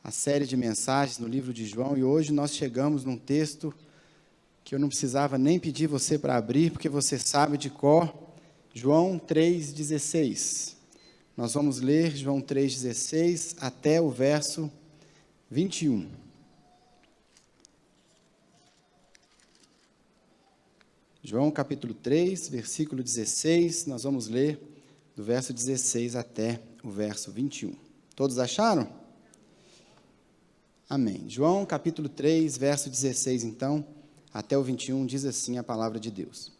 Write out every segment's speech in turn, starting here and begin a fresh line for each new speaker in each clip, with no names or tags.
a série de mensagens no livro de João, e hoje nós chegamos num texto que eu não precisava nem pedir você para abrir, porque você sabe de cor, João 3,16. Nós vamos ler João 3,16 até o verso 21. João capítulo 3, versículo 16, nós vamos ler do verso 16 até o verso 21. Todos acharam? Amém. João capítulo 3, verso 16, então, até o 21, diz assim a palavra de Deus.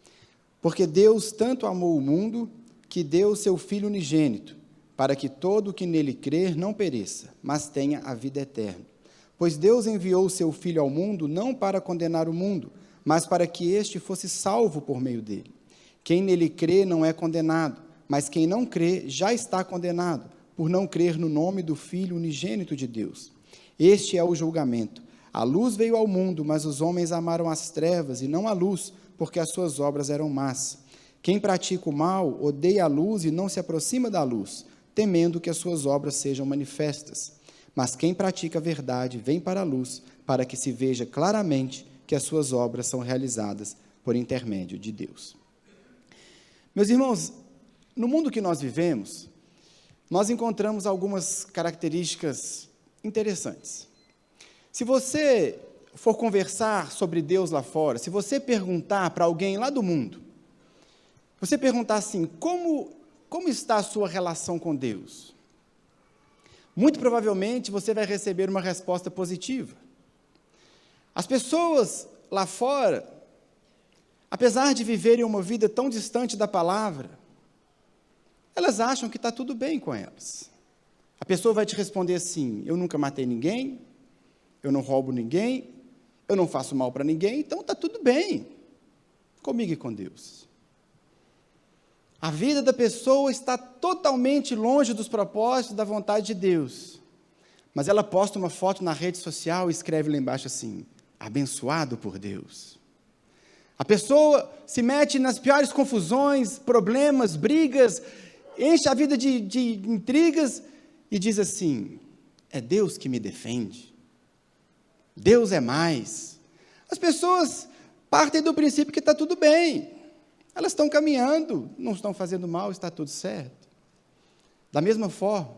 Porque Deus tanto amou o mundo, que deu o seu Filho unigênito, para que todo o que nele crer não pereça, mas tenha a vida eterna. Pois Deus enviou o seu Filho ao mundo, não para condenar o mundo, mas para que este fosse salvo por meio dele. Quem nele crê não é condenado, mas quem não crê já está condenado, por não crer no nome do Filho unigênito de Deus. Este é o julgamento. A luz veio ao mundo, mas os homens amaram as trevas e não a luz, porque as suas obras eram más. Quem pratica o mal odeia a luz e não se aproxima da luz, temendo que as suas obras sejam manifestas. Mas quem pratica a verdade vem para a luz, para que se veja claramente que as suas obras são realizadas por intermédio de Deus. Meus irmãos, no mundo que nós vivemos, nós encontramos algumas características interessantes. Se você for conversar sobre Deus lá fora, se você perguntar para alguém lá do mundo, você perguntar assim, como está a sua relação com Deus? Muito provavelmente você vai receber uma resposta positiva. As pessoas lá fora, apesar de viverem uma vida tão distante da palavra, elas acham que está tudo bem com elas. A pessoa vai te responder assim, eu nunca matei ninguém, eu não roubo ninguém, eu não faço mal para ninguém, então está tudo bem comigo e com Deus. A vida da pessoa está totalmente longe dos propósitos da vontade de Deus. Mas ela posta uma foto na rede social e escreve lá embaixo assim, abençoado por Deus. A pessoa se mete nas piores confusões, problemas, brigas, enche a vida de intrigas e diz assim, é Deus que me defende. Deus é mais. As pessoas partem do princípio que está tudo bem. Elas estão caminhando, não estão fazendo mal, está tudo certo. Da mesma forma,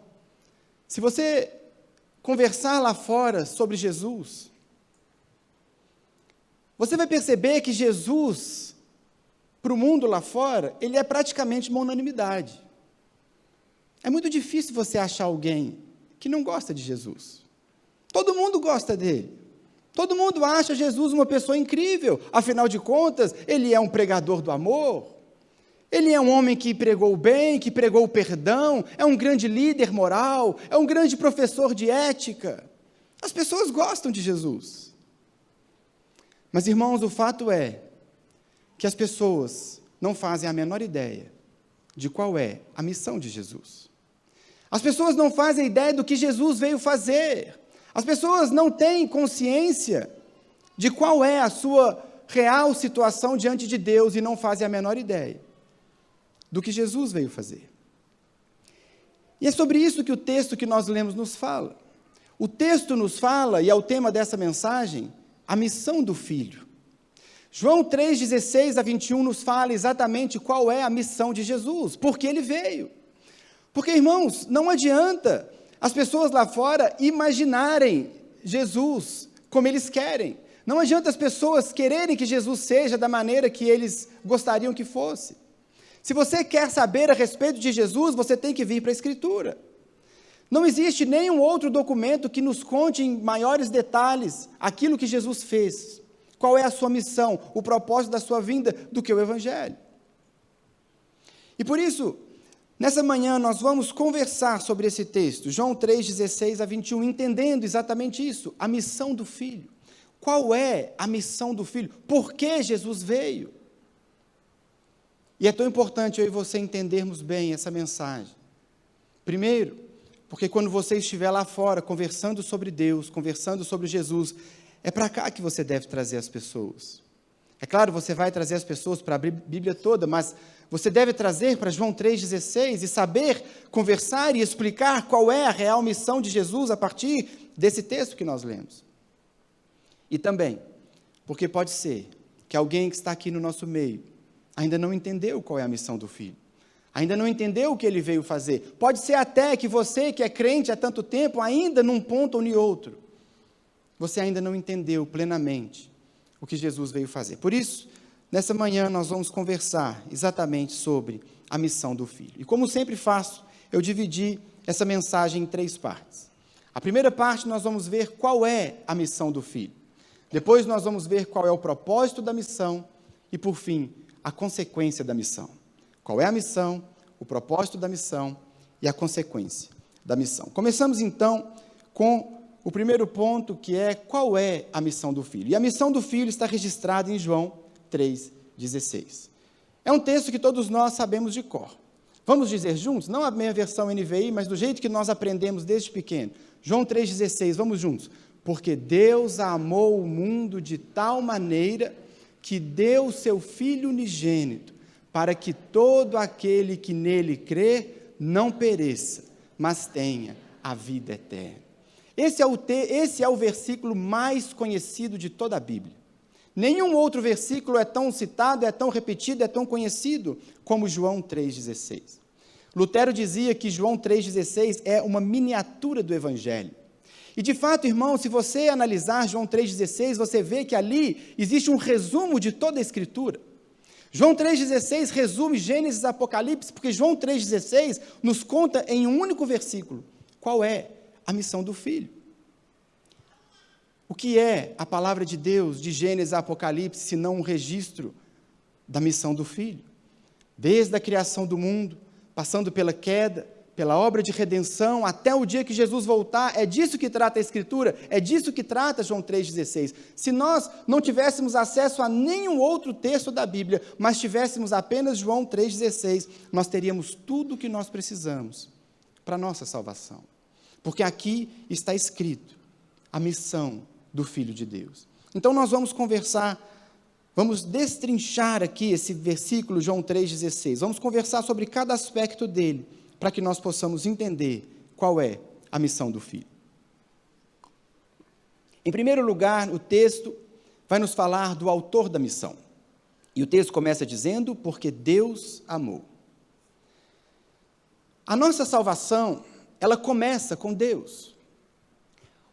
se você conversar lá fora sobre Jesus, você vai perceber que Jesus, para o mundo lá fora, ele é praticamente uma unanimidade. É muito difícil você achar alguém que não gosta de Jesus. Todo mundo gosta dele. Todo mundo acha Jesus uma pessoa incrível. Afinal de contas, ele é um pregador do amor. Ele é um homem que pregou o bem, que pregou o perdão, é um grande líder moral, é um grande professor de ética. As pessoas gostam de Jesus. Mas, irmãos, o fato é que as pessoas não fazem a menor ideia de qual é a missão de Jesus. As pessoas não fazem ideia do que Jesus veio fazer. As pessoas não têm consciência de qual é a sua real situação diante de Deus e não fazem a menor ideia do que Jesus veio fazer. E é sobre isso que o texto que nós lemos nos fala. O texto nos fala, e é o tema dessa mensagem, a missão do Filho. João 3,16 a 21 nos fala exatamente qual é a missão de Jesus, porque ele veio. Porque, irmãos, não adianta as pessoas lá fora imaginarem Jesus como eles querem. Não adianta as pessoas quererem que Jesus seja da maneira que eles gostariam que fosse. Se você quer saber a respeito de Jesus, você tem que vir para a Escritura. Não existe nenhum outro documento que nos conte em maiores detalhes aquilo que Jesus fez. Qual é a sua missão, o propósito da sua vinda, do que o Evangelho. E por isso, nessa manhã nós vamos conversar sobre esse texto, João 3,16 a 21, entendendo exatamente isso, a missão do Filho. Qual é a missão do Filho? Por que Jesus veio? E é tão importante eu e você entendermos bem essa mensagem. Primeiro, porque quando você estiver lá fora conversando sobre Deus, conversando sobre Jesus, é para cá que você deve trazer as pessoas. É claro, você vai trazer as pessoas para a Bíblia toda, mas você deve trazer para João 3,16 e saber conversar e explicar qual é a real missão de Jesus a partir desse texto que nós lemos. E também, porque pode ser que alguém que está aqui no nosso meio ainda não entendeu qual é a missão do Filho, ainda não entendeu o que ele veio fazer. Pode ser até que você, que é crente há tanto tempo, ainda num ponto ou em outro, você ainda não entendeu plenamente o que Jesus veio fazer. Por isso, nessa manhã nós vamos conversar exatamente sobre a missão do Filho. E como sempre faço, eu dividi essa mensagem em 3 partes. A primeira parte nós vamos ver qual é a missão do Filho. Depois nós vamos ver qual é o propósito da missão e, por fim, a consequência da missão. Qual é a missão, o propósito da missão e a consequência da missão. Começamos então com o primeiro ponto, que é qual é a missão do Filho. E a missão do Filho está registrada em João 3,16. É um texto que todos nós sabemos de cor. Vamos dizer juntos, não a minha versão NVI, mas do jeito que nós aprendemos desde pequeno. João 3,16, vamos juntos. Porque Deus amou o mundo de tal maneira que deu o seu Filho unigênito, para que todo aquele que nele crê não pereça, mas tenha a vida eterna. Esse é o versículo mais conhecido de toda a Bíblia. Nenhum outro versículo é tão citado, é tão repetido, é tão conhecido como João 3,16. Lutero dizia que João 3,16 é uma miniatura do Evangelho. E de fato, irmão, se você analisar João 3,16, você vê que ali existe um resumo de toda a Escritura. João 3,16 resume Gênesis e Apocalipse, porque João 3,16 nos conta em um único versículo qual é a missão do Filho. O que é a palavra de Deus de Gênesis a Apocalipse, se não um registro da missão do Filho? Desde a criação do mundo, passando pela queda, pela obra de redenção, até o dia que Jesus voltar, é disso que trata a Escritura, é disso que trata João 3,16. Se nós não tivéssemos acesso a nenhum outro texto da Bíblia, mas tivéssemos apenas João 3,16, nós teríamos tudo o que nós precisamos para a nossa salvação. Porque aqui está escrito a missão do Filho de Deus. Então nós vamos conversar, vamos destrinchar aqui esse versículo, João 3,16. Vamos conversar sobre cada aspecto dele, para que nós possamos entender qual é a missão do Filho. Em primeiro lugar, o texto vai nos falar do autor da missão. E o texto começa dizendo, porque Deus amou. A nossa salvação, ela começa com Deus.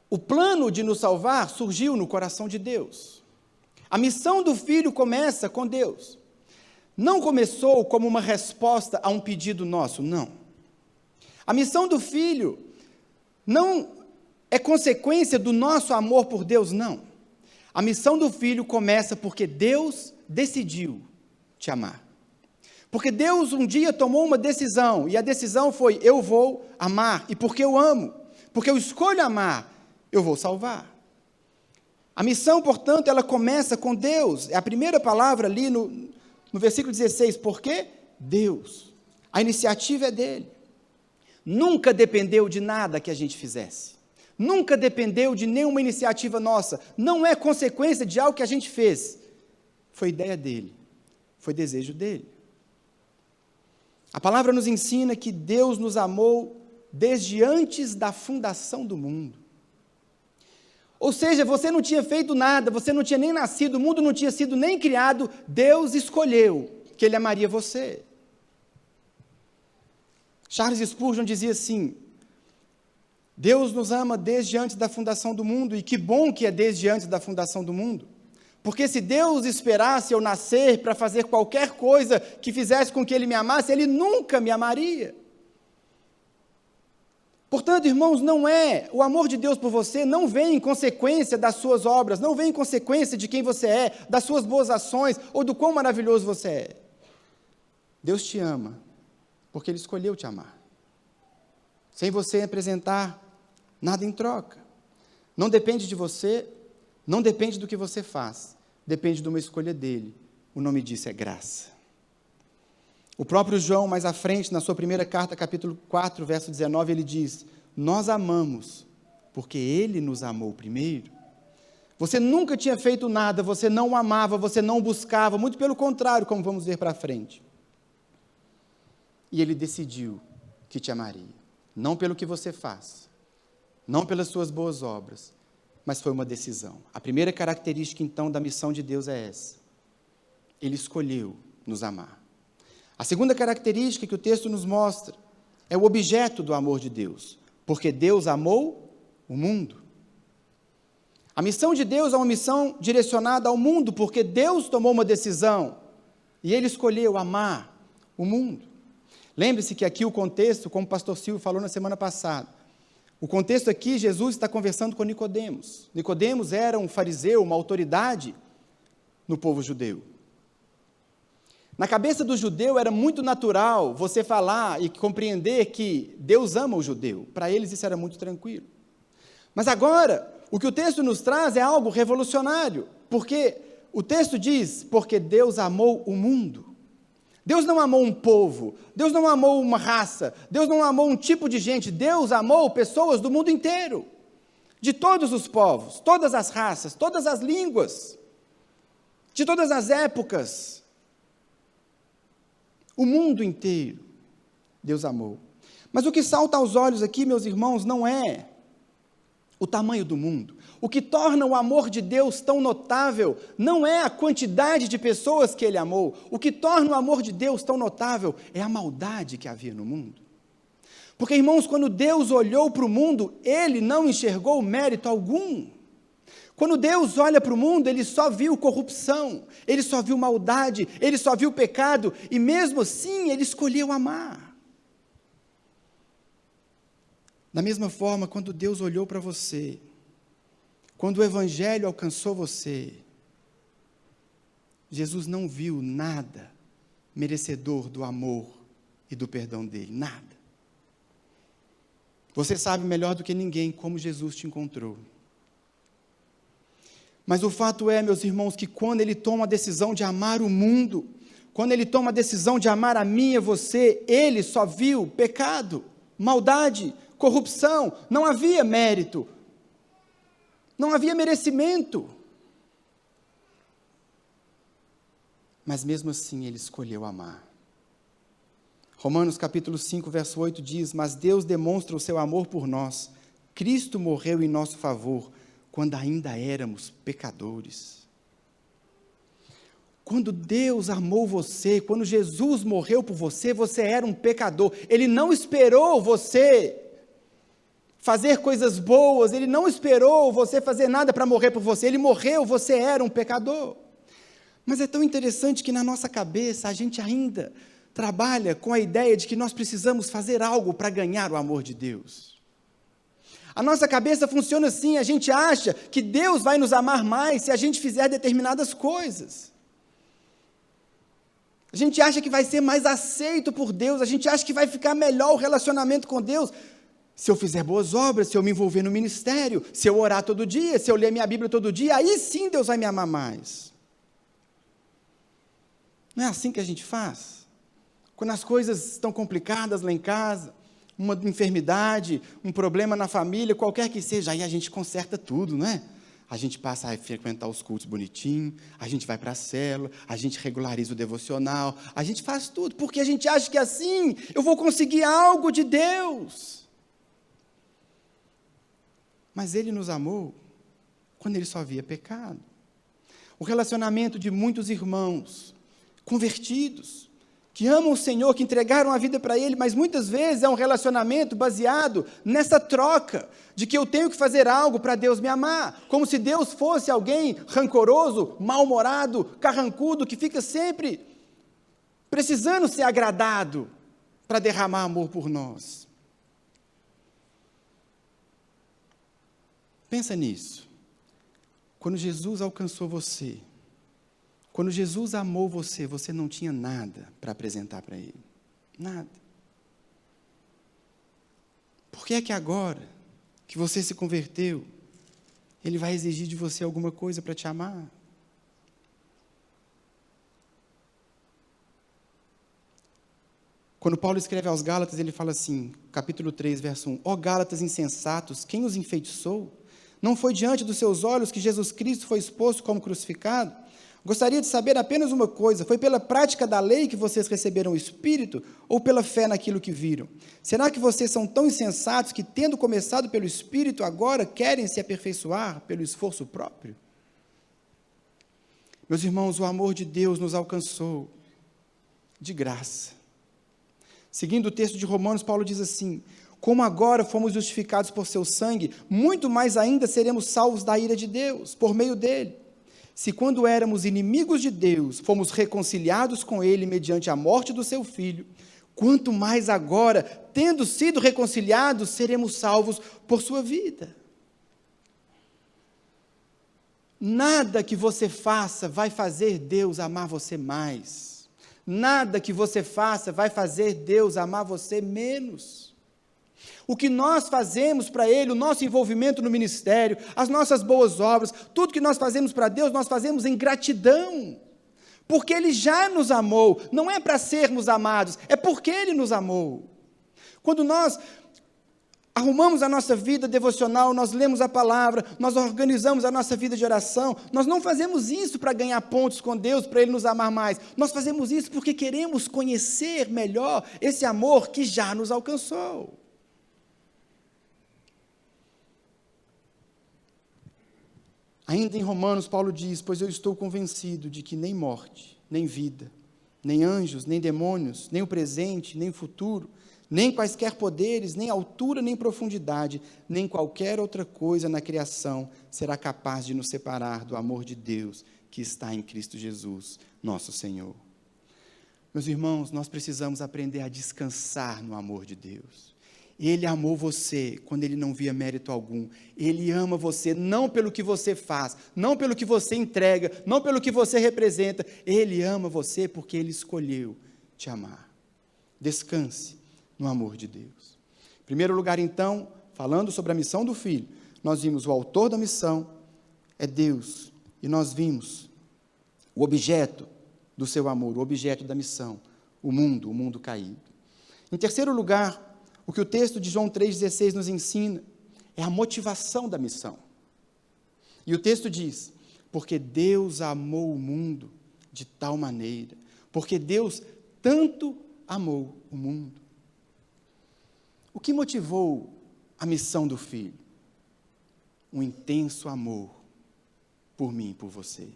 O plano de nos salvar surgiu no coração de Deus. A missão do Filho começa com Deus. Não começou como uma resposta a um pedido nosso, não. A missão do Filho não é consequência do nosso amor por Deus, não. A missão do Filho começa porque Deus decidiu te amar. Porque Deus um dia tomou uma decisão, e a decisão foi, eu vou amar, e porque eu amo, porque eu escolho amar, eu vou salvar. A missão, portanto, ela começa com Deus. É a primeira palavra ali no versículo 16, porque Deus. A iniciativa é dele. Nunca dependeu de nada que a gente fizesse. Nunca dependeu de nenhuma iniciativa nossa. Não é consequência de algo que a gente fez. Foi ideia dele. Foi desejo dele. A palavra nos ensina que Deus nos amou desde antes da fundação do mundo. Ou seja, você não tinha feito nada, você não tinha nem nascido, o mundo não tinha sido nem criado, Deus escolheu que Ele amaria você. Charles Spurgeon dizia assim, Deus nos ama desde antes da fundação do mundo, e que bom que é desde antes da fundação do mundo, porque se Deus esperasse eu nascer para fazer qualquer coisa que fizesse com que Ele me amasse, Ele nunca me amaria. Portanto, irmãos, o amor de Deus por você não vem em consequência das suas obras, não vem em consequência de quem você é, das suas boas ações, ou do quão maravilhoso você é. Deus te ama, porque Ele escolheu te amar, sem você apresentar nada em troca. Não depende de você, não depende do que você faz, depende de uma escolha dEle. O nome disso é graça. O próprio João, mais à frente, na sua primeira carta, capítulo 4, verso 19, ele diz, nós amamos, porque Ele nos amou primeiro. Você nunca tinha feito nada, você não o amava, você não o buscava, muito pelo contrário, como vamos ver para frente. e Ele decidiu que te amaria. Não pelo que você faz, não pelas suas boas obras, mas foi uma decisão. A primeira característica, então, da missão de Deus é essa. Ele escolheu nos amar. A segunda característica que o texto nos mostra é o objeto do amor de Deus, porque Deus amou o mundo. A missão de Deus é uma missão direcionada ao mundo, porque Deus tomou uma decisão e Ele escolheu amar o mundo. Lembre-se que aqui o contexto, como o pastor Silvio falou na semana passada, o contexto aqui, Jesus está conversando com Nicodemos. Nicodemos era um fariseu, uma autoridade no povo judeu. Na cabeça do judeu era muito natural você falar e compreender que Deus ama o judeu. Para eles isso era muito tranquilo. Mas agora, o que o texto nos traz é algo revolucionário, porque o texto diz, porque Deus amou o mundo. Deus não amou um povo, Deus não amou uma raça, Deus não amou um tipo de gente, Deus amou pessoas do mundo inteiro, de todos os povos, todas as raças, todas as línguas, de todas as épocas. O mundo inteiro, Deus amou. Mas o que salta aos olhos aqui, meus irmãos, não é o tamanho do mundo. O que torna o amor de Deus tão notável não é a quantidade de pessoas que Ele amou. O que torna o amor de Deus tão notável é a maldade que havia no mundo. Porque, irmãos, quando Deus olhou para o mundo, Ele não enxergou mérito algum. Quando Deus olha para o mundo, Ele só viu corrupção, Ele só viu maldade, Ele só viu pecado, e mesmo assim Ele escolheu amar. Da mesma forma, quando Deus olhou para você, quando o Evangelho alcançou você, Jesus não viu nada merecedor do amor e do perdão dele, nada. Você sabe melhor do que ninguém como Jesus te encontrou. Mas o fato é, meus irmãos, que quando Ele toma a decisão de amar o mundo, quando Ele toma a decisão de amar a mim e a você, Ele só viu pecado, maldade, corrupção, não havia mérito, não havia merecimento. Mas mesmo assim Ele escolheu amar. Romanos capítulo 5, verso 8 diz, mas Deus demonstra o seu amor por nós. Cristo morreu em nosso favor, quando ainda éramos pecadores. Quando Deus amou você, quando Jesus morreu por você, você era um pecador. Ele não esperou você fazer coisas boas, Ele não esperou você fazer nada para morrer por você. Ele morreu, você era um pecador. Mas é tão interessante que na nossa cabeça a gente ainda trabalha com a ideia de que nós precisamos fazer algo para ganhar o amor de Deus. A nossa cabeça funciona assim, a gente acha que Deus vai nos amar mais se a gente fizer determinadas coisas. A gente acha que vai ser mais aceito por Deus, a gente acha que vai ficar melhor o relacionamento com Deus se eu fizer boas obras, se eu me envolver no ministério, se eu orar todo dia, se eu ler minha Bíblia todo dia, aí sim Deus vai me amar mais. Não é assim que a gente faz? Quando as coisas estão complicadas lá em casa, uma enfermidade, um problema na família, qualquer que seja, aí a gente conserta tudo, não é? A gente passa a frequentar os cultos bonitinho, a gente vai para a célula, a gente regulariza o devocional, a gente faz tudo, porque a gente acha que assim eu vou conseguir algo de Deus. Mas Ele nos amou quando Ele só via pecado. O relacionamento de muitos irmãos convertidos, que amam o Senhor, que entregaram a vida para Ele, mas muitas vezes é um relacionamento baseado nessa troca, de que eu tenho que fazer algo para Deus me amar, como se Deus fosse alguém rancoroso, mal-humorado, carrancudo, que fica sempre precisando ser agradado para derramar amor por nós. Pensa nisso. Quando Jesus alcançou você, quando Jesus amou você, você não tinha nada para apresentar para Ele. Nada. Por que é que agora que você se converteu, Ele vai exigir de você alguma coisa para te amar? Quando Paulo escreve aos Gálatas, ele fala assim, capítulo 3, verso 1, ó Gálatas insensatos, quem os enfeitiçou? Não foi diante dos seus olhos que Jesus Cristo foi exposto como crucificado? Gostaria de saber apenas uma coisa: foi pela prática da lei que vocês receberam o Espírito ou pela fé naquilo que viram? Será que vocês são tão insensatos que, tendo começado pelo Espírito, agora querem se aperfeiçoar pelo esforço próprio? Meus irmãos, o amor de Deus nos alcançou de graça. Seguindo o texto de Romanos, Paulo diz assim: como agora fomos justificados por seu sangue, muito mais ainda seremos salvos da ira de Deus, por meio dele. Se quando éramos inimigos de Deus, fomos reconciliados com ele mediante a morte do seu Filho, quanto mais agora, tendo sido reconciliados, seremos salvos por sua vida. Nada que você faça vai fazer Deus amar você mais. Nada que você faça vai fazer Deus amar você menos. O que nós fazemos para Ele, o nosso envolvimento no ministério, as nossas boas obras, tudo que nós fazemos para Deus, nós fazemos em gratidão. Porque Ele já nos amou, não é para sermos amados, é porque Ele nos amou. Quando nós arrumamos a nossa vida devocional, nós lemos a palavra, nós organizamos a nossa vida de oração, nós não fazemos isso para ganhar pontos com Deus, para Ele nos amar mais. Nós fazemos isso porque queremos conhecer melhor esse amor que já nos alcançou. Ainda em Romanos, Paulo diz: pois eu estou convencido de que nem morte, nem vida, nem anjos, nem demônios, nem o presente, nem o futuro, nem quaisquer poderes, nem altura, nem profundidade, nem qualquer outra coisa na criação será capaz de nos separar do amor de Deus que está em Cristo Jesus, nosso Senhor. Meus irmãos, nós precisamos aprender a descansar no amor de Deus. Ele amou você quando Ele não via mérito algum. Ele ama você não pelo que você faz, não pelo que você entrega, não pelo que você representa. Ele ama você porque Ele escolheu te amar. Descanse no amor de Deus. Em primeiro lugar, então, falando sobre a missão do Filho, nós vimos o autor da missão é Deus, e nós vimos o objeto do seu amor, o objeto da missão, o mundo caído. Em terceiro lugar, o que o texto de João 3,16 nos ensina é a motivação da missão. E o texto diz: porque Deus amou o mundo de tal maneira, porque Deus tanto amou o mundo. O que motivou a missão do Filho? Um intenso amor por mim e por você.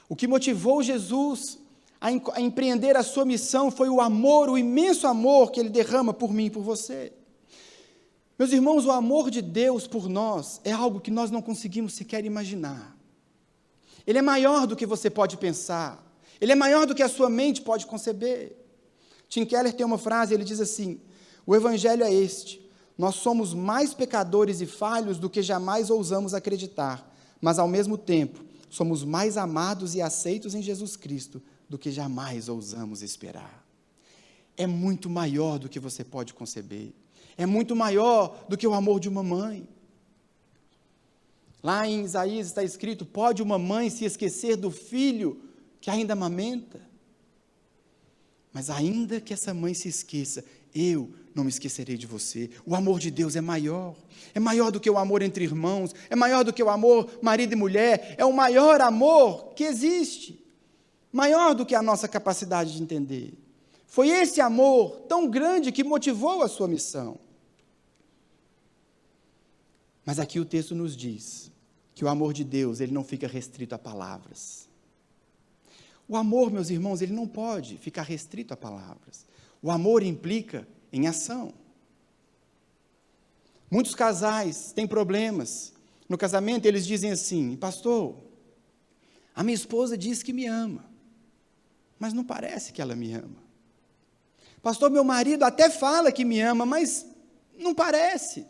O que motivou Jesus a empreender a sua missão foi o amor, o imenso amor que Ele derrama por mim e por você. Meus irmãos, o amor de Deus por nós é algo que nós não conseguimos sequer imaginar. Ele é maior do que você pode pensar. Ele é maior do que a sua mente pode conceber. Tim Keller tem uma frase, ele diz assim: o Evangelho é este: nós somos mais pecadores e falhos do que jamais ousamos acreditar, mas ao mesmo tempo somos mais amados e aceitos em Jesus Cristo do que jamais ousamos esperar. É muito maior do que você pode conceber. É muito maior do que o amor de uma mãe. Lá em Isaías está escrito: pode uma mãe se esquecer do filho que ainda amamenta? Mas ainda que essa mãe se esqueça, eu não me esquecerei de você. O amor de Deus é maior do que o amor entre irmãos, é maior do que o amor marido e mulher, é o maior amor que existe, maior do que a nossa capacidade de entender. Foi esse amor tão grande que motivou a sua missão. Mas aqui o texto nos diz que o amor de Deus, ele não fica restrito a palavras. O amor, meus irmãos, ele não pode ficar restrito a palavras. O amor implica em ação. Muitos casais têm problemas. No casamento, eles dizem assim: pastor, a minha esposa diz que me ama, mas não parece que ela me ama. Pastor, meu marido até fala que me ama, mas não parece.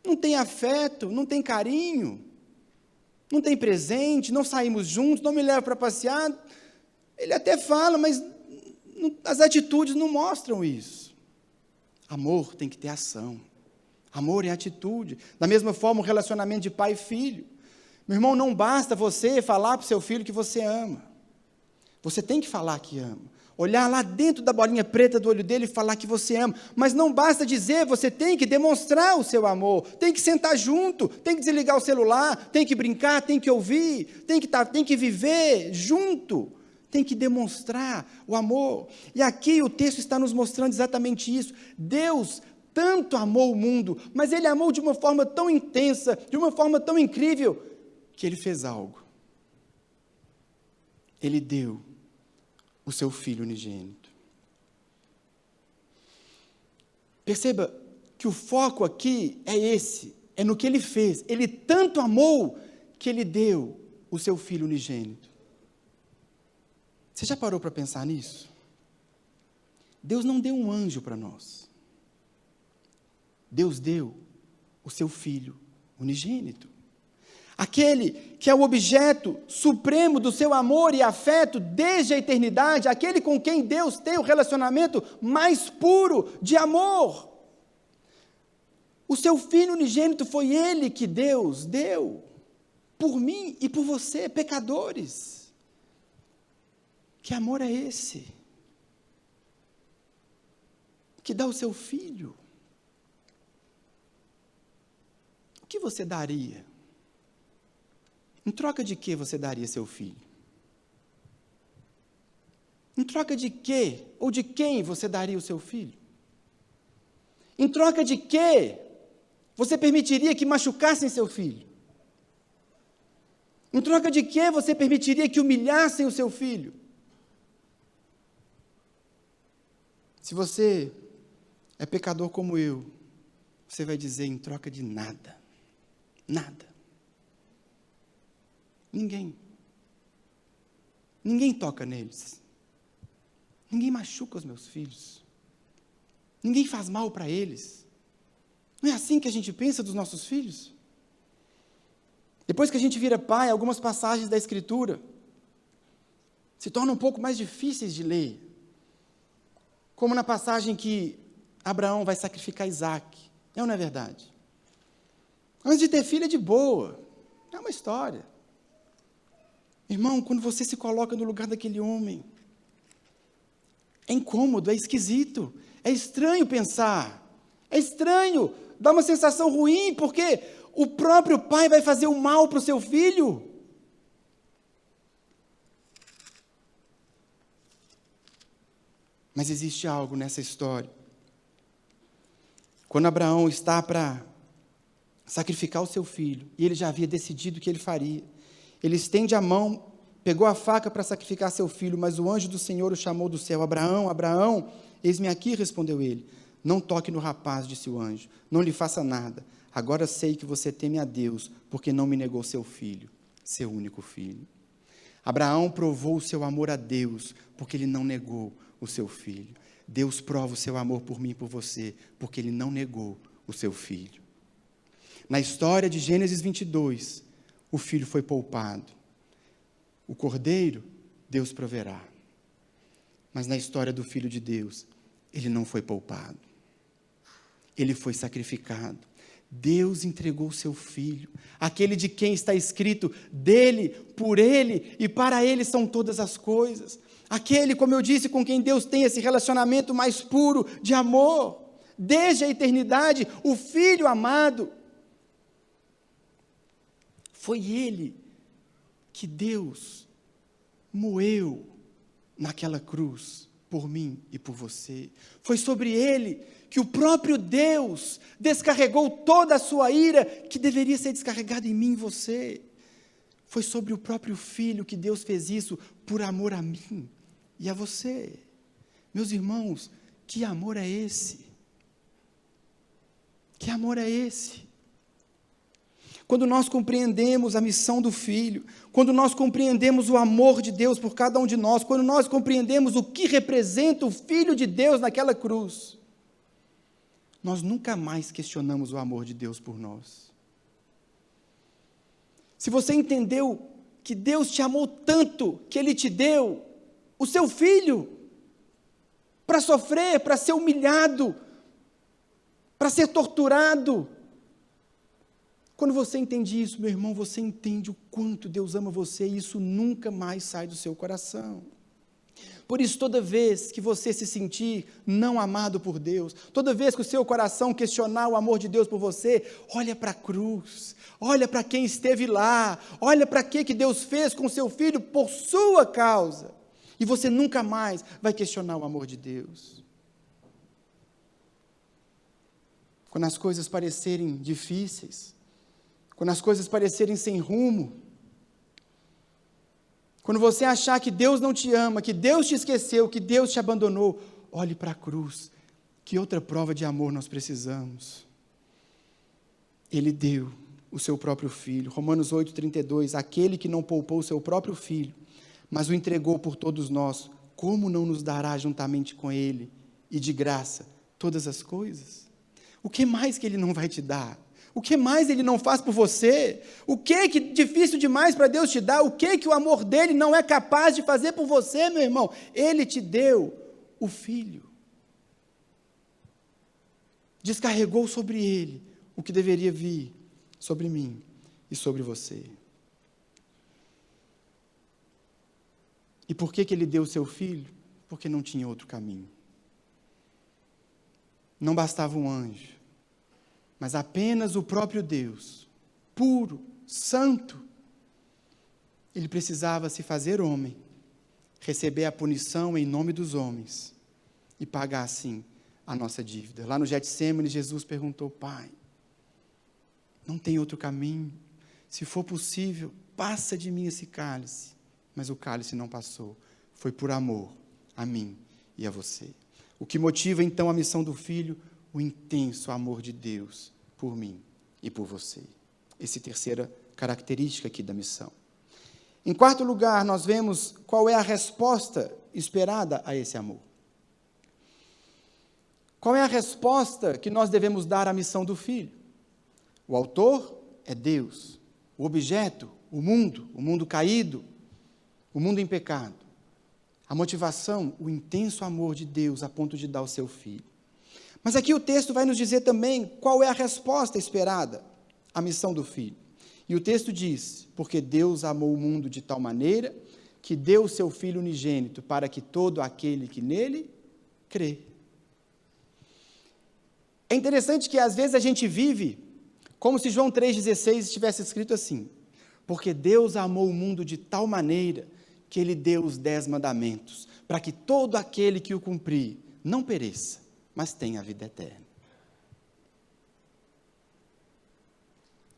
Não tem afeto, não tem carinho, não tem presente, não saímos juntos, não me leva para passear. Ele até fala, mas as atitudes não mostram isso. Amor tem que ter ação. Amor é atitude. Da mesma forma, o relacionamento de pai e filho. Meu irmão, não basta você falar para o seu filho que você ama. Você tem que falar que ama. olhar lá dentro da bolinha preta do olho dele e falar que você ama. Mas não basta dizer, você tem que demonstrar o seu amor, tem que sentar junto, tem que desligar o celular, tem que brincar, tem que ouvir, tem que viver junto, tem que demonstrar o amor. E aqui o texto está nos mostrando exatamente isso. Deus tanto amou o mundo, mas Ele amou de uma forma tão intensa, de uma forma tão incrível, que Ele fez algo. Ele deu o seu Filho unigênito. Perceba que o foco aqui é esse, é no que Ele fez. Ele tanto amou que Ele deu o seu Filho unigênito. Você já parou para pensar nisso? Deus não deu um anjo para nós. Deus deu o seu Filho unigênito. Aquele que é o objeto supremo do seu amor e afeto desde a eternidade, aquele com quem Deus tem o relacionamento mais puro de amor. O seu Filho unigênito foi Ele que Deus deu por mim e por você, pecadores. Que amor é esse? Que dá o seu Filho. O que você daria? Em troca de que você daria seu filho? Em troca de que ou de quem você daria o seu filho? Em troca de que você permitiria que machucassem seu filho? Em troca de que você permitiria que humilhassem o seu filho? Se você é pecador como eu, você vai dizer em troca de nada. Nada. Ninguém. Ninguém toca neles. Ninguém machuca os meus filhos. Ninguém faz mal para eles. Não é assim que a gente pensa dos nossos filhos? Depois que a gente vira pai, algumas passagens da Escritura se tornam um pouco mais difíceis de ler. Como na passagem que Abraão vai sacrificar Isaac. É ou não é verdade? Antes de ter filho é de boa. É uma história. Irmão, quando você se coloca no lugar daquele homem, é incômodo, é esquisito, é estranho pensar, é estranho, dá uma sensação ruim, porque o próprio pai vai fazer o mal para o seu filho. Mas existe algo nessa história. Quando Abraão está para sacrificar o seu filho, e ele já havia decidido o que ele faria, ele estende a mão, pegou a faca para sacrificar seu filho, mas o anjo do Senhor o chamou do céu. Abraão, Abraão, eis-me aqui, respondeu ele. Não toque no rapaz, disse o anjo, não lhe faça nada. Agora sei que você teme a Deus, porque não me negou seu filho, seu único filho. Abraão provou o seu amor a Deus, porque ele não negou o seu filho. Deus prova o seu amor por mim e por você, porque ele não negou o seu filho. Na história de Gênesis 22, o filho foi poupado. O cordeiro, Deus proverá. Mas na história do Filho de Deus, ele não foi poupado. Ele foi sacrificado. Deus entregou o seu Filho, aquele de quem está escrito, dele, por ele e para ele são todas as coisas. Aquele, como eu disse, com quem Deus tem esse relacionamento mais puro de amor, desde a eternidade, o Filho amado. Foi ele que Deus moeu naquela cruz por mim e por você. Foi sobre ele que o próprio Deus descarregou toda a sua ira que deveria ser descarregada em mim e você. Foi sobre o próprio Filho que Deus fez isso por amor a mim e a você. Meus irmãos, que amor é esse? Que amor é esse? Quando nós compreendemos a missão do Filho, quando nós compreendemos o amor de Deus por cada um de nós, quando nós compreendemos o que representa o Filho de Deus naquela cruz, nós nunca mais questionamos o amor de Deus por nós. Se você entendeu que Deus te amou tanto, que Ele te deu o seu Filho, para sofrer, para ser humilhado, para ser torturado. Quando você entende isso, meu irmão, você entende o quanto Deus ama você e isso nunca mais sai do seu coração. Por isso, toda vez que você se sentir não amado por Deus, toda vez que o seu coração questionar o amor de Deus por você, olha para a cruz, olha para quem esteve lá, olha para que Deus fez com o seu filho por sua causa, e você nunca mais vai questionar o amor de Deus. Quando as coisas parecerem difíceis, quando as coisas parecerem sem rumo, quando você achar que Deus não te ama, que Deus te esqueceu, que Deus te abandonou, olhe para a cruz. Que outra prova de amor nós precisamos? Ele deu o seu próprio filho. Romanos 8,32, aquele que não poupou o seu próprio filho, mas o entregou por todos nós, como não nos dará juntamente com ele, e de graça, todas as coisas? O que mais que ele não vai te dar? O que mais ele não faz por você? O que difícil demais para Deus te dar? O que o amor dele não é capaz de fazer por você, meu irmão? Ele te deu o Filho. Descarregou sobre ele o que deveria vir sobre mim e sobre você. E por que ele deu o seu Filho? Porque não tinha outro caminho. Não bastava um anjo, mas apenas o próprio Deus, puro, santo. Ele precisava se fazer homem, receber a punição em nome dos homens e pagar assim a nossa dívida. Lá no Getsêmani, Jesus perguntou: Pai, não tem outro caminho? Se for possível, passa de mim esse cálice. Mas o cálice não passou, foi por amor a mim e a você. O que motiva então a missão do Filho? O intenso amor de Deus por mim e por você. Essa é a terceira característica aqui da missão. Em quarto lugar, nós vemos qual é a resposta esperada a esse amor. Qual é a resposta que nós devemos dar à missão do Filho? O autor é Deus, o objeto, o mundo caído, o mundo em pecado. A motivação, o intenso amor de Deus a ponto de dar o seu Filho. Mas aqui o texto vai nos dizer também qual é a resposta esperada à missão do Filho. E o texto diz: porque Deus amou o mundo de tal maneira que deu o seu Filho unigênito para que todo aquele que nele crê. É interessante que às vezes a gente vive como se João 3,16 estivesse escrito assim: porque Deus amou o mundo de tal maneira que ele deu os 10 mandamentos, para que todo aquele que o cumprir não pereça, mas tenha a vida eterna.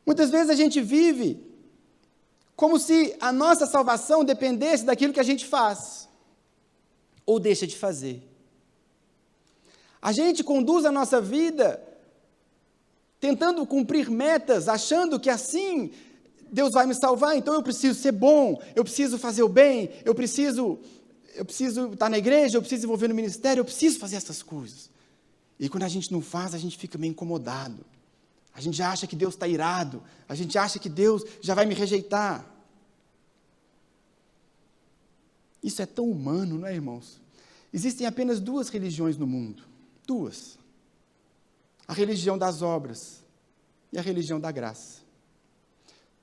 Muitas vezes a gente vive como se a nossa salvação dependesse daquilo que a gente faz, ou deixa de fazer. A gente conduz a nossa vida tentando cumprir metas, achando que assim Deus vai me salvar, então eu preciso ser bom, eu preciso fazer o bem, eu preciso estar na igreja, eu preciso envolver no ministério, eu preciso fazer essas coisas. E quando a gente não faz, a gente fica meio incomodado. A gente já acha que Deus está irado, a gente acha que Deus já vai me rejeitar. Isso é tão humano, não é, irmãos? Existem apenas 2 religiões no mundo. 2. A religião das obras e a religião da graça.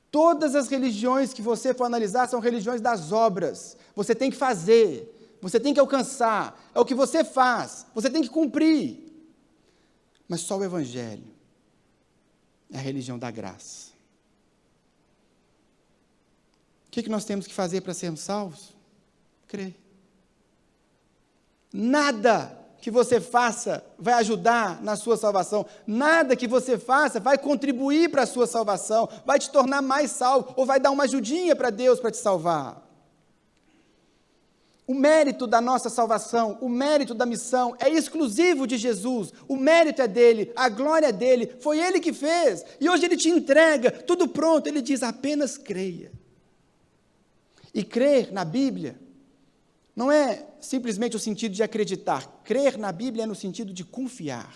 Todas as religiões que você for analisar são religiões das obras. Você tem que fazer, você tem que alcançar, é o que você faz, você tem que cumprir. Mas só o Evangelho é a religião da graça. O que nós temos que fazer para sermos salvos? Crer. Nada que você faça vai ajudar na sua salvação. Nada que você faça vai contribuir para a sua salvação, vai te tornar mais salvo, ou vai dar uma ajudinha para Deus para te salvar. O mérito da nossa salvação, o mérito da missão é exclusivo de Jesus. O mérito é dele, a glória é dele, foi ele que fez. E hoje ele te entrega, tudo pronto, ele diz: apenas creia. E crer na Bíblia não é simplesmente o sentido de acreditar. Crer na Bíblia é no sentido de confiar.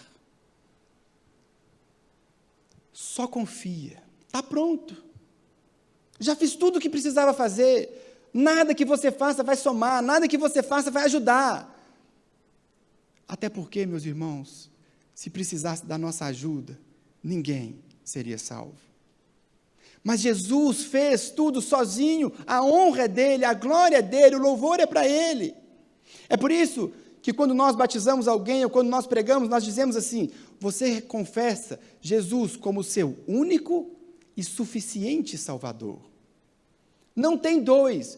Só confia. Está pronto. Já fiz tudo o que precisava fazer. Nada que você faça vai somar, nada que você faça vai ajudar. Até porque, meus irmãos, se precisasse da nossa ajuda, ninguém seria salvo. Mas Jesus fez tudo sozinho, a honra é dele, a glória é dele, o louvor é para ele. É por isso que quando nós batizamos alguém ou quando nós pregamos, nós dizemos assim: você confessa Jesus como seu único e suficiente Salvador. Não tem dois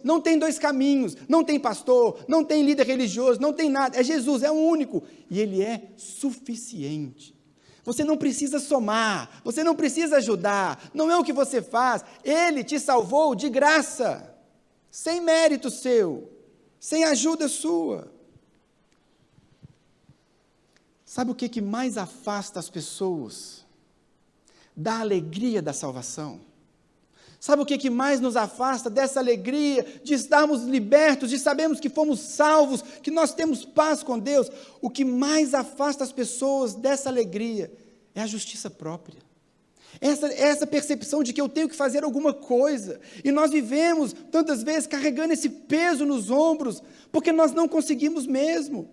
caminhos, não tem pastor, não tem líder religioso, não tem nada, é Jesus, é o único, e Ele é suficiente. Você não precisa somar, você não precisa ajudar, não é o que você faz, Ele te salvou de graça, sem mérito seu, sem ajuda sua. Sabe o que mais afasta as pessoas da alegria da salvação? Sabe o que mais nos afasta dessa alegria de estarmos libertos, de sabermos que fomos salvos, que nós temos paz com Deus? O que mais afasta as pessoas dessa alegria é a justiça própria. Essa percepção de que eu tenho que fazer alguma coisa. E nós vivemos, tantas vezes, carregando esse peso nos ombros, porque nós não conseguimos mesmo.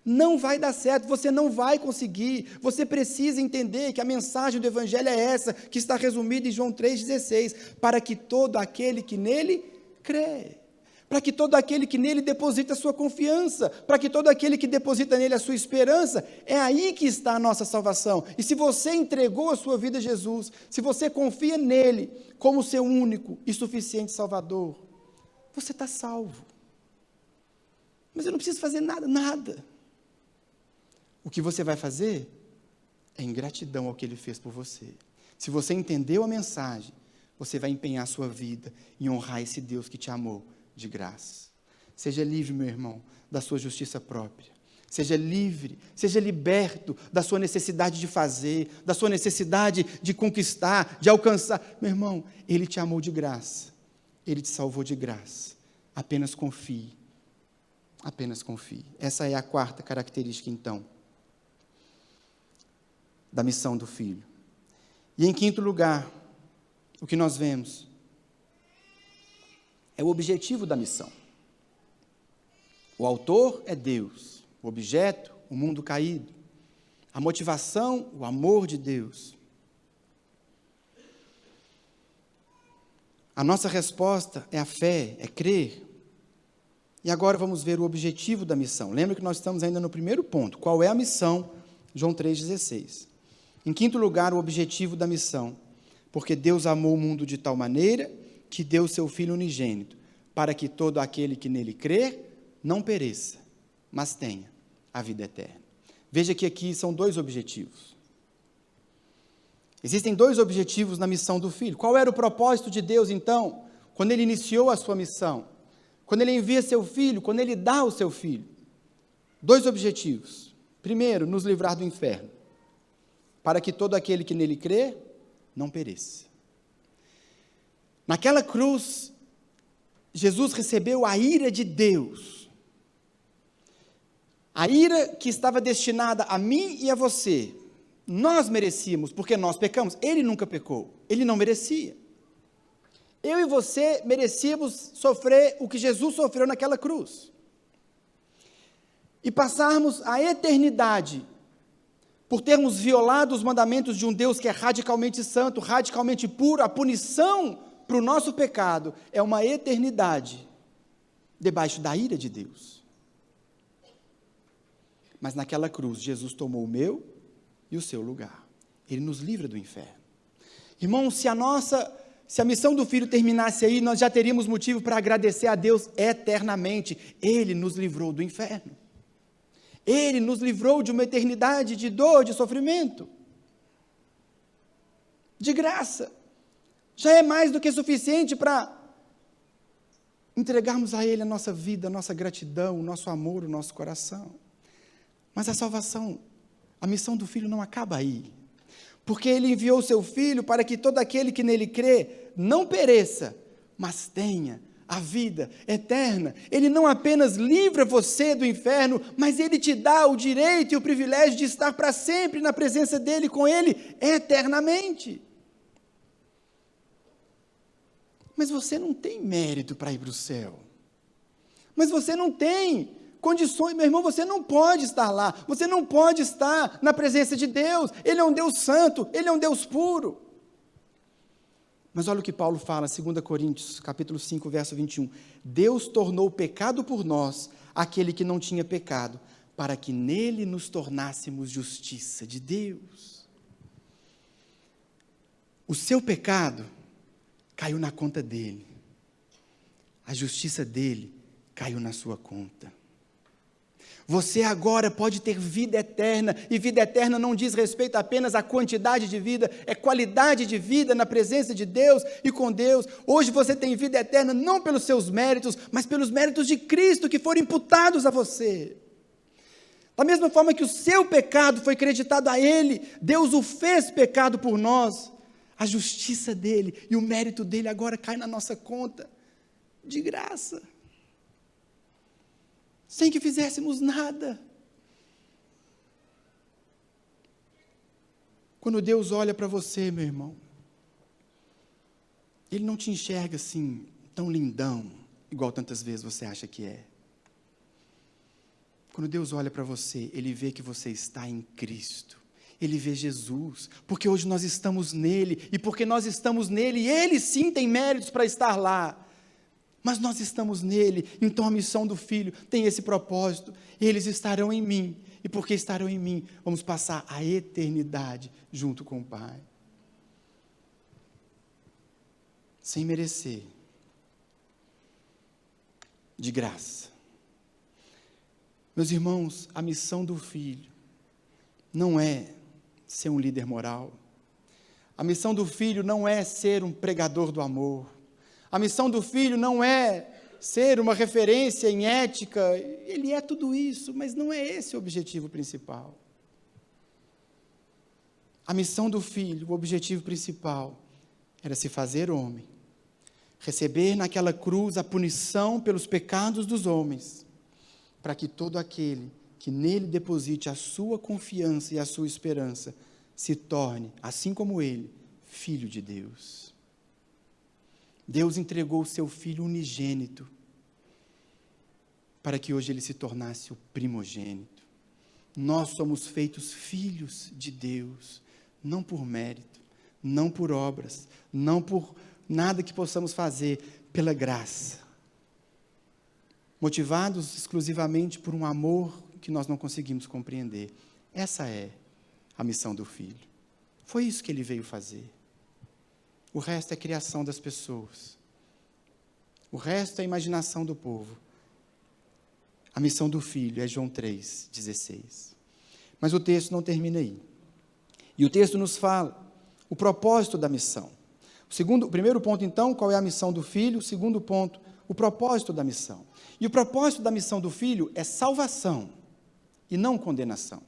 Não vai dar certo, você não vai conseguir, você precisa entender que a mensagem do Evangelho é essa, que está resumida em João 3,16, para que todo aquele que nele crê, para que todo aquele que nele deposita a sua confiança, para que todo aquele que deposita nele a sua esperança, é aí que está a nossa salvação. E se você entregou a sua vida a Jesus, se você confia nele como seu único e suficiente Salvador, você está salvo. Mas eu não preciso fazer nada. O que você vai fazer é em gratidão ao que Ele fez por você. Se você entendeu a mensagem, você vai empenhar a sua vida em honrar esse Deus que te amou de graça. Seja livre, meu irmão, da sua justiça própria. Seja livre, seja liberto da sua necessidade de fazer, da sua necessidade de conquistar, de alcançar. Meu irmão, Ele te amou de graça. Ele te salvou de graça. Apenas confie. Apenas confie. Essa é a quarta característica, então, da missão do Filho. E em quinto lugar, o que nós vemos é o objetivo da missão. O autor é Deus, o objeto, o mundo caído. A motivação, o amor de Deus. A nossa resposta é a fé, é crer. E agora vamos ver o objetivo da missão. Lembra que nós estamos ainda no primeiro ponto. Qual é a missão? João 3,16. Em quinto lugar, o objetivo da missão. Porque Deus amou o mundo de tal maneira que deu o seu Filho unigênito, para que todo aquele que nele crer não pereça, mas tenha a vida eterna. Veja que aqui são dois objetivos. Existem dois objetivos na missão do Filho. Qual era o propósito de Deus, então, quando Ele iniciou a sua missão? Quando Ele envia seu Filho, quando Ele dá o seu Filho? Dois objetivos. Primeiro, nos livrar do inferno, para que todo aquele que nele crê não pereça. Naquela cruz, Jesus recebeu a ira de Deus. A ira que estava destinada a mim e a você. Nós merecíamos, porque nós pecamos. Ele nunca pecou, ele não merecia. Eu e você merecíamos sofrer o que Jesus sofreu naquela cruz. E passarmos a eternidade por termos violado os mandamentos de um Deus que é radicalmente santo, radicalmente puro. A punição para o nosso pecado é uma eternidade debaixo da ira de Deus. Mas naquela cruz, Jesus tomou o meu e o seu lugar. Ele nos livra do inferno. Irmãos, se a missão do Filho terminasse aí, nós já teríamos motivo para agradecer a Deus eternamente. Ele nos livrou do inferno. Ele nos livrou de uma eternidade de dor, de sofrimento. De graça. Já é mais do que suficiente para entregarmos a Ele a nossa vida, a nossa gratidão, o nosso amor, o nosso coração. Mas a salvação, a missão do Filho não acaba aí. Porque Ele enviou o seu Filho para que todo aquele que nele crê não pereça, mas tenha a vida eterna. Ele não apenas livra você do inferno, mas Ele te dá o direito e o privilégio de estar para sempre na presença dEle, com Ele, eternamente. Mas você não tem mérito para ir para o céu. Mas você não tem condições, meu irmão, você não pode estar lá. Você não pode estar na presença de Deus. Ele é um Deus santo, Ele é um Deus puro. Mas olha o que Paulo fala, 2 Coríntios, capítulo 5, verso 21. Deus tornou pecado por nós aquele que não tinha pecado, para que nele nos tornássemos justiça de Deus. O seu pecado caiu na conta dele. A justiça dele caiu na sua conta. Você agora pode ter vida eterna, e vida eterna não diz respeito apenas à quantidade de vida, é qualidade de vida na presença de Deus e com Deus. Hoje você tem vida eterna não pelos seus méritos, mas pelos méritos de Cristo que foram imputados a você. Da mesma forma que o seu pecado foi creditado a Ele, Deus o fez pecado por nós. A justiça dele e o mérito dele agora cai na nossa conta, de graça. Sem que fizéssemos nada. Quando Deus olha para você, meu irmão, Ele não te enxerga assim, tão lindão, igual tantas vezes você acha que é. Quando Deus olha para você, Ele vê que você está em Cristo. Ele vê Jesus, porque hoje nós estamos nele, e porque nós estamos nele, Ele sim tem méritos para estar lá. Mas nós estamos nele, então a missão do Filho tem esse propósito. Eles estarão em mim, e porque estarão em mim, vamos passar a eternidade junto com o Pai. Sem merecer, de graça. Meus irmãos, a missão do Filho não é ser um líder moral. A missão do Filho não é ser um pregador do amor. A missão do Filho não é ser uma referência em ética. Ele é tudo isso, mas não é esse o objetivo principal. A missão do Filho, o objetivo principal, era se fazer homem, receber naquela cruz a punição pelos pecados dos homens, para que todo aquele que nele deposite a sua confiança e a sua esperança se torne, assim como ele, filho de Deus. Deus entregou o seu Filho unigênito para que hoje ele se tornasse o primogênito. Nós somos feitos filhos de Deus, não por mérito, não por obras, não por nada que possamos fazer, pela graça. Motivados exclusivamente por um amor que nós não conseguimos compreender. Essa é a missão do Filho. Foi isso que ele veio fazer. O resto é criação das pessoas. O resto é imaginação do povo. A missão do Filho é João 3,16. Mas o texto não termina aí. E o texto nos fala o propósito da missão. O primeiro ponto, então, qual é a missão do Filho? O segundo ponto, o propósito da missão. E o propósito da missão do Filho é salvação e não condenação.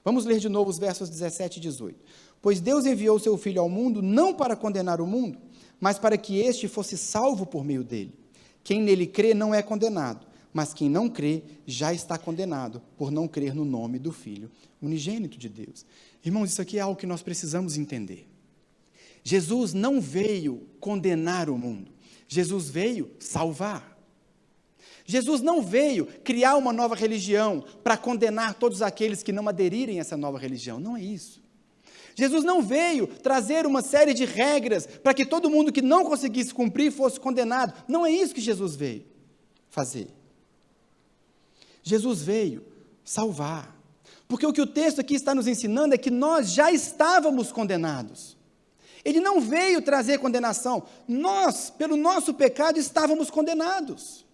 Vamos ler de novo os versos 17 e 18. Pois Deus enviou seu Filho ao mundo não para condenar o mundo, mas para que este fosse salvo por meio dele. Quem nele crê não é condenado, mas quem não crê já está condenado, por não crer no nome do Filho unigênito de Deus. Irmãos, isso aqui é algo que nós precisamos entender. Jesus não veio condenar o mundo, Jesus veio salvar. Jesus não veio criar uma nova religião para condenar todos aqueles que não aderirem a essa nova religião, não é isso. Jesus não veio trazer uma série de regras para que todo mundo que não conseguisse cumprir fosse condenado. Não é isso que Jesus veio fazer. Jesus veio salvar. Porque o que o texto aqui está nos ensinando é que nós já estávamos condenados. Ele não veio trazer condenação. Nós, pelo nosso pecado, estávamos condenados.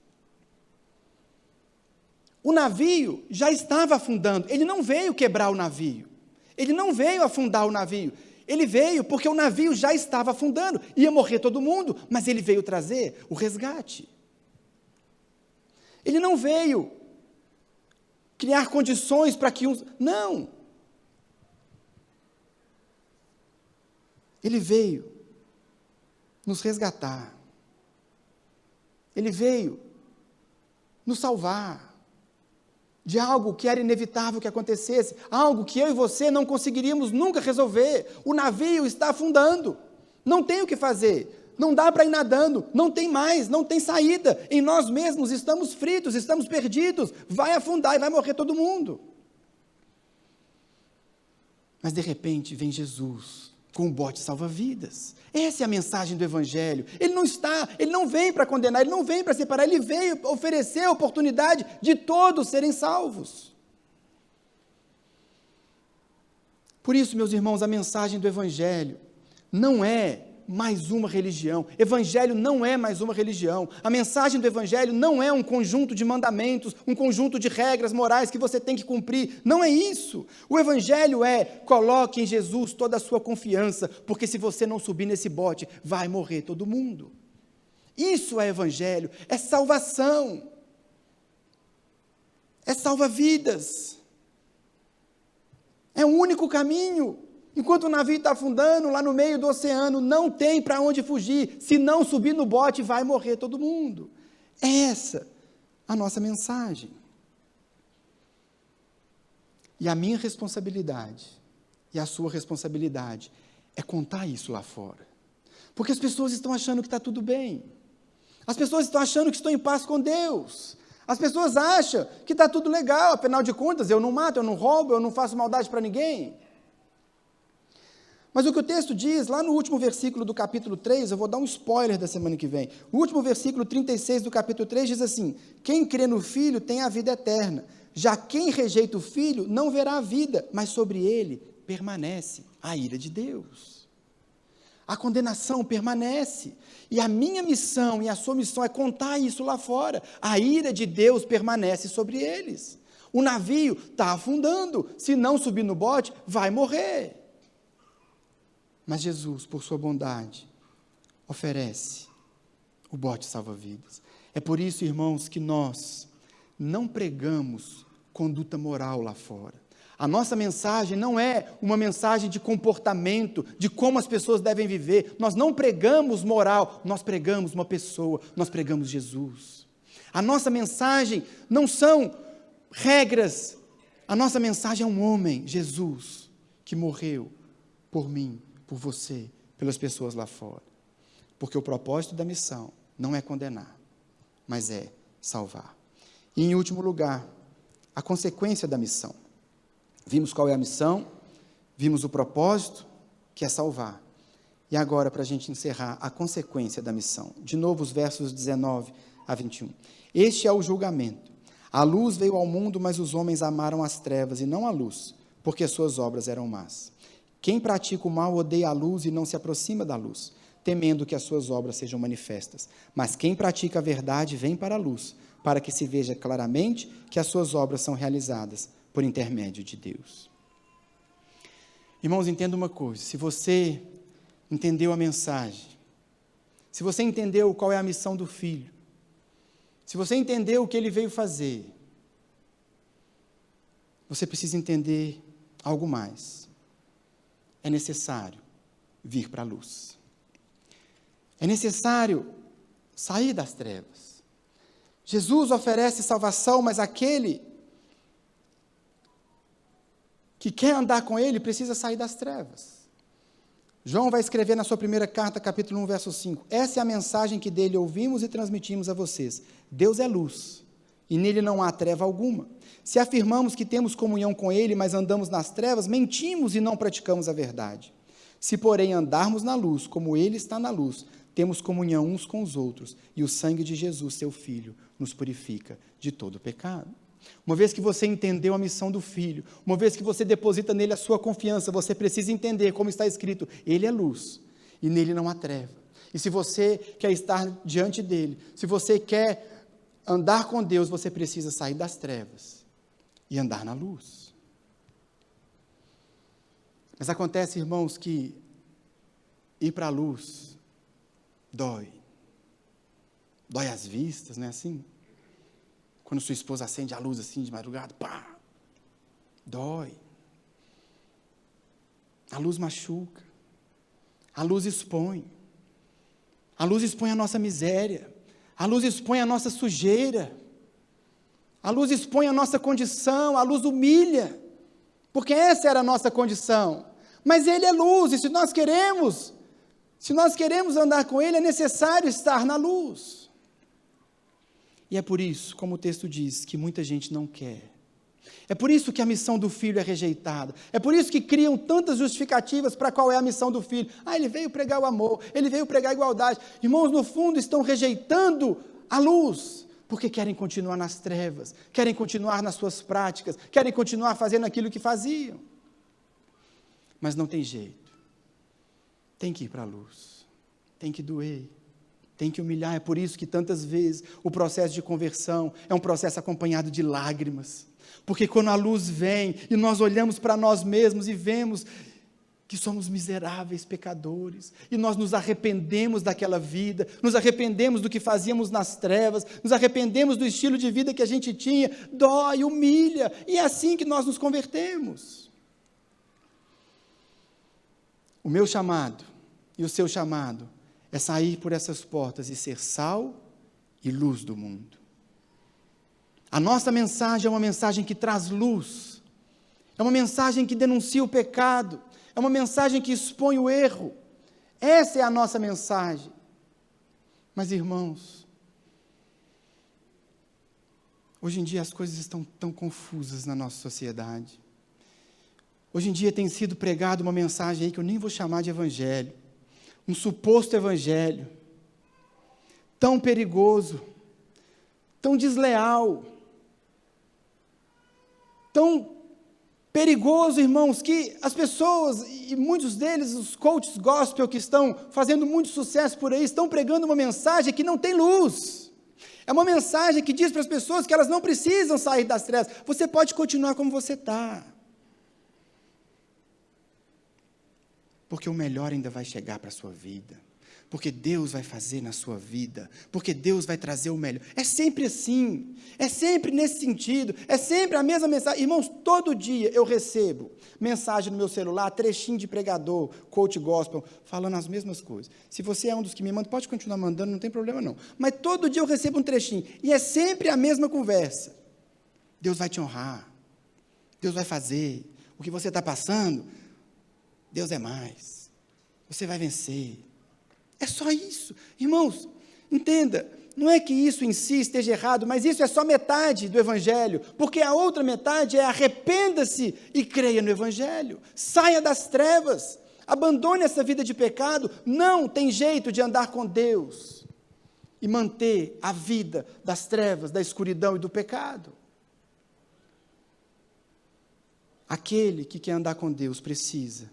O navio já estava afundando. Ele não veio quebrar o navio. Ele não veio afundar o navio, ele veio porque o navio já estava afundando, ia morrer todo mundo, mas ele veio trazer o resgate. Ele não veio criar condições para que uns... Não. Ele veio nos resgatar. Ele veio nos salvar de algo que era inevitável que acontecesse, algo que eu e você não conseguiríamos nunca resolver. O navio está afundando, não tem o que fazer, não dá para ir nadando, não tem mais, não tem saída, em nós mesmos estamos fritos, estamos perdidos, vai afundar e vai morrer todo mundo. Mas de repente vem Jesus com o bote salva-vidas. Essa é a mensagem do Evangelho. Ele não vem para condenar, ele não vem para separar, ele veio oferecer a oportunidade de todos serem salvos. Por isso, meus irmãos, a mensagem do Evangelho não é mais uma religião. Evangelho não é mais uma religião. A mensagem do Evangelho não é um conjunto de mandamentos, um conjunto de regras morais que você tem que cumprir. Não é isso. O Evangelho é: coloque em Jesus toda a sua confiança, porque se você não subir nesse bote, vai morrer todo mundo. Isso é Evangelho, é salvação, é salva-vidas, é o único caminho. Enquanto o navio está afundando lá no meio do oceano, não tem para onde fugir. Se não subir no bote, vai morrer todo mundo. É essa a nossa mensagem. E a minha responsabilidade, e a sua responsabilidade, é contar isso lá fora. Porque as pessoas estão achando que está tudo bem. As pessoas estão achando que estão em paz com Deus. As pessoas acham que está tudo legal. Afinal de contas, eu não mato, eu não roubo, eu não faço maldade para ninguém. Mas o que o texto diz, lá no último versículo do capítulo 3, eu vou dar um spoiler da semana que vem. O último versículo 36 do capítulo 3 diz assim: quem crê no Filho tem a vida eterna. Já quem rejeita o Filho não verá a vida, mas sobre ele permanece a ira de Deus. A condenação permanece. E a minha missão e a sua missão é contar isso lá fora. A ira de Deus permanece sobre eles. O navio está afundando. Se não subir no bote, vai morrer. Mas Jesus, por sua bondade, oferece o bote salva-vidas. É por isso, irmãos, que nós não pregamos conduta moral lá fora. A nossa mensagem não é uma mensagem de comportamento, de como as pessoas devem viver. Nós não pregamos moral, nós pregamos uma pessoa, nós pregamos Jesus. A nossa mensagem não são regras, a nossa mensagem é um homem, Jesus, que morreu por mim, por você, pelas pessoas lá fora. Porque o propósito da missão não é condenar, mas é salvar. E em último lugar, a consequência da missão. Vimos qual é a missão, vimos o propósito, que é salvar. E agora, para a gente encerrar, a consequência da missão. De novo, os versos 19 a 21. Este é o julgamento. A luz veio ao mundo, mas os homens amaram as trevas e não a luz, porque as suas obras eram más. Quem pratica o mal odeia a luz e não se aproxima da luz, temendo que as suas obras sejam manifestas. Mas quem pratica a verdade vem para a luz, para que se veja claramente que as suas obras são realizadas por intermédio de Deus. Irmãos, entenda uma coisa: se você entendeu a mensagem, se você entendeu qual é a missão do Filho, se você entendeu o que ele veio fazer, você precisa entender algo mais. É necessário vir para a luz. É necessário sair das trevas. Jesus oferece salvação, mas aquele que quer andar com ele precisa sair das trevas. João vai escrever na sua primeira carta, capítulo 1, verso 5. Essa é a mensagem que dele ouvimos e transmitimos a vocês. Deus é luz, e nele não há treva alguma. Se afirmamos que temos comunhão com ele, mas andamos nas trevas, mentimos e não praticamos a verdade. Se, porém, andarmos na luz, como ele está na luz, temos comunhão uns com os outros, e o sangue de Jesus, seu Filho, nos purifica de todo pecado. Uma vez que você entendeu a missão do Filho, uma vez que você deposita nele a sua confiança, você precisa entender, como está escrito, ele é luz, e nele não há treva. E se você quer estar diante dele, se você quer andar com Deus, você precisa sair das trevas e andar na luz. Mas acontece, irmãos, que ir para a luz dói. Dói as vistas, não é assim? Quando sua esposa acende a luz assim de madrugada, pá! Dói. A luz machuca. A luz expõe. A luz expõe a nossa miséria. A luz expõe a nossa sujeira. A luz expõe a nossa condição, a luz humilha, porque essa era a nossa condição. Mas ele é luz, e se nós queremos andar com ele, é necessário estar na luz. E é por isso, como o texto diz, que muita gente não quer. É por isso que a missão do filho é rejeitada. É por isso que criam tantas justificativas para qual é a missão do filho. Ele veio pregar o amor, ele veio pregar a igualdade. Irmãos, no fundo estão rejeitando a luz, porque querem continuar nas trevas, querem continuar nas suas práticas, querem continuar fazendo aquilo que faziam. Mas não tem jeito. Tem que ir para a luz. Tem que doer. Tem que humilhar. É por isso que tantas vezes o processo de conversão é um processo acompanhado de lágrimas. Porque quando a luz vem e nós olhamos para nós mesmos e vemos que somos miseráveis pecadores, e nós nos arrependemos daquela vida, nos arrependemos do que fazíamos nas trevas, nos arrependemos do estilo de vida que a gente tinha, dói, humilha, e é assim que nós nos convertemos. O meu chamado e o seu chamado é sair por essas portas e ser sal e luz do mundo. A nossa mensagem é uma mensagem que traz luz, é uma mensagem que denuncia o pecado, é uma mensagem que expõe o erro. Essa é a nossa mensagem. Mas, irmãos, hoje em dia as coisas estão tão confusas na nossa sociedade. Hoje em dia tem sido pregada uma mensagem aí que eu nem vou chamar de evangelho, um suposto evangelho, tão perigoso, tão desleal, tão perigoso, irmãos, que as pessoas, e muitos deles, os coaches gospel que estão fazendo muito sucesso por aí, estão pregando uma mensagem que não tem luz. É uma mensagem que diz para as pessoas que elas não precisam sair das trevas. Você pode continuar como você está. Porque o melhor ainda vai chegar para a sua vida. Porque Deus vai fazer na sua vida. Porque Deus vai trazer o melhor. É sempre assim. É sempre nesse sentido. É sempre a mesma mensagem. Irmãos, todo dia eu recebo mensagem no meu celular, trechinho de pregador, coach gospel, falando as mesmas coisas. Se você é um dos que me manda, pode continuar mandando, não tem problema não. Mas todo dia eu recebo um trechinho. E é sempre a mesma conversa. Deus vai te honrar. Deus vai fazer. O que você está passando, Deus é mais. Você vai vencer. É só isso. Irmãos, entenda, não é que isso em si esteja errado, mas isso é só metade do Evangelho, porque a outra metade é arrependa-se e creia no Evangelho. Saia das trevas, abandone essa vida de pecado. Não tem jeito de andar com Deus e manter a vida das trevas, da escuridão e do pecado. Aquele que quer andar com Deus precisa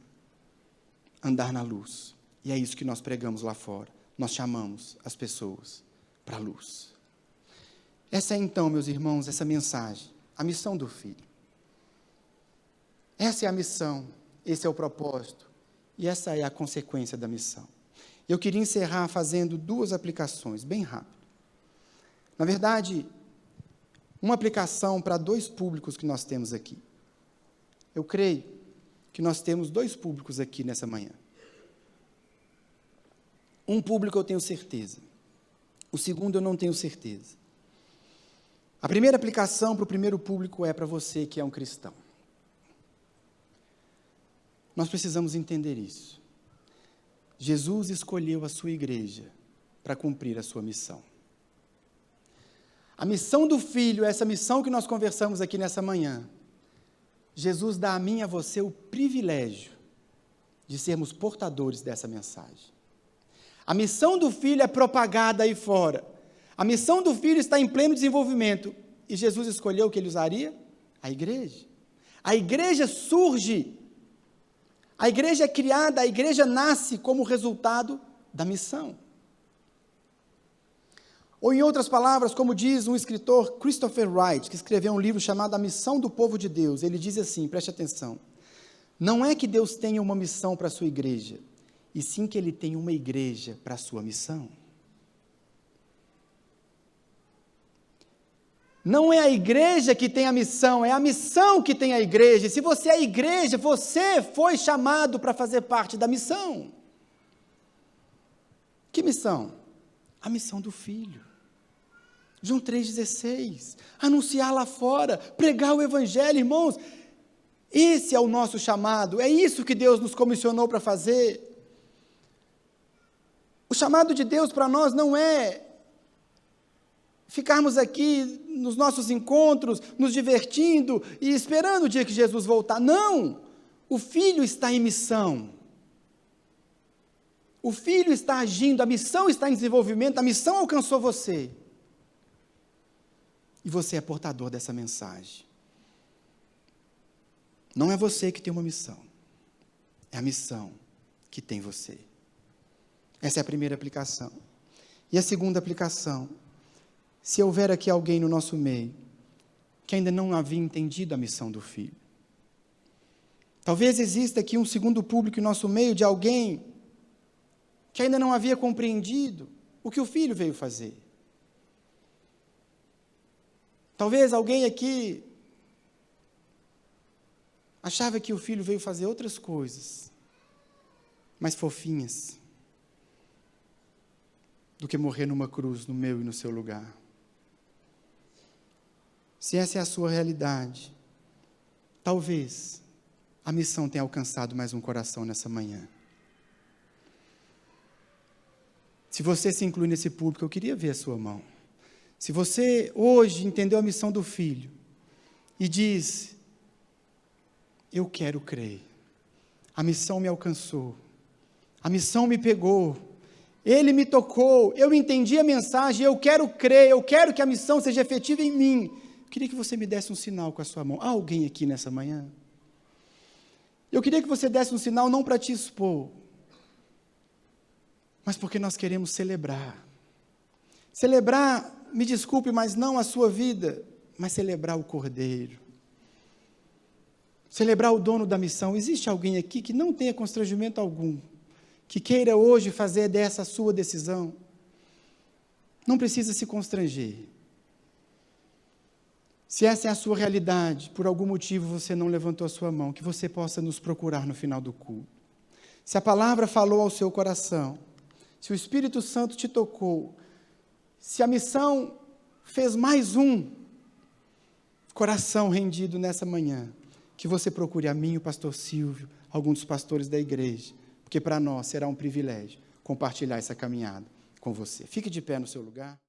andar na luz. E é isso que nós pregamos lá fora. Nós chamamos as pessoas para a luz. Essa é então, meus irmãos, essa mensagem, a missão do Filho. Essa é a missão, esse é o propósito, e essa é a consequência da missão. Eu queria encerrar fazendo duas aplicações, bem rápido. Na verdade, uma aplicação para dois públicos que nós temos aqui. Eu creio que nós temos dois públicos aqui nessa manhã. Um público eu tenho certeza. O segundo eu não tenho certeza. A primeira aplicação para o primeiro público é para você que é um cristão. Nós precisamos entender isso. Jesus escolheu a sua igreja para cumprir a sua missão. A missão do Filho, essa missão que nós conversamos aqui nessa manhã, Jesus dá a mim e a você o privilégio de sermos portadores dessa mensagem. A missão do Filho é propagada aí fora. A missão do Filho está em pleno desenvolvimento. E Jesus escolheu o que ele usaria? A igreja. A igreja surge. A igreja é criada, a igreja nasce como resultado da missão. Ou, em outras palavras, como diz um escritor, Christopher Wright, que escreveu um livro chamado A Missão do Povo de Deus, ele diz assim, preste atenção, não é que Deus tenha uma missão para a sua igreja, e sim que Ele tem uma igreja para a sua missão. Não é a igreja que tem a missão, é a missão que tem a igreja. E se você é a igreja, você foi chamado para fazer parte da missão. Que missão? A missão do Filho. João 3,16. Anunciar lá fora, pregar o Evangelho, irmãos. Esse é o nosso chamado, é isso que Deus nos comissionou para fazer. O chamado de Deus para nós não é ficarmos aqui nos nossos encontros, nos divertindo e esperando o dia que Jesus voltar. Não! O Filho está em missão. O Filho está agindo, a missão está em desenvolvimento, a missão alcançou você. E você é portador dessa mensagem. Não é você que tem uma missão, é a missão que tem você. Essa é a primeira aplicação. E a segunda aplicação, se houver aqui alguém no nosso meio que ainda não havia entendido a missão do Filho, talvez exista aqui um segundo público em nosso meio de alguém que ainda não havia compreendido o que o Filho veio fazer. Talvez alguém aqui achava que o Filho veio fazer outras coisas, mais fofinhas, do que morrer numa cruz, no meu e no seu lugar. Se essa é a sua realidade, talvez a missão tenha alcançado mais um coração nessa manhã. Se você se inclui nesse público, eu queria ver a sua mão. Se você hoje entendeu a missão do Filho e diz: eu quero crer, a missão me alcançou, a missão me pegou, Ele me tocou, eu entendi a mensagem, eu quero crer, eu quero que a missão seja efetiva em mim. Eu queria que você me desse um sinal com a sua mão. Há alguém aqui nessa manhã? Eu queria que você desse um sinal não para te expor, mas porque nós queremos celebrar. Celebrar, me desculpe, mas não a sua vida, mas celebrar o Cordeiro. Celebrar o dono da missão. Existe alguém aqui que não tenha constrangimento algum, que queira hoje fazer dessa a sua decisão? Não precisa se constranger. Se essa é a sua realidade, por algum motivo você não levantou a sua mão, que você possa nos procurar no final do culto. Se a palavra falou ao seu coração, se o Espírito Santo te tocou, se a missão fez mais um coração rendido nessa manhã, que você procure a mim, o pastor Silvio, algum dos pastores da igreja, porque para nós será um privilégio compartilhar essa caminhada com você. Fique de pé no seu lugar.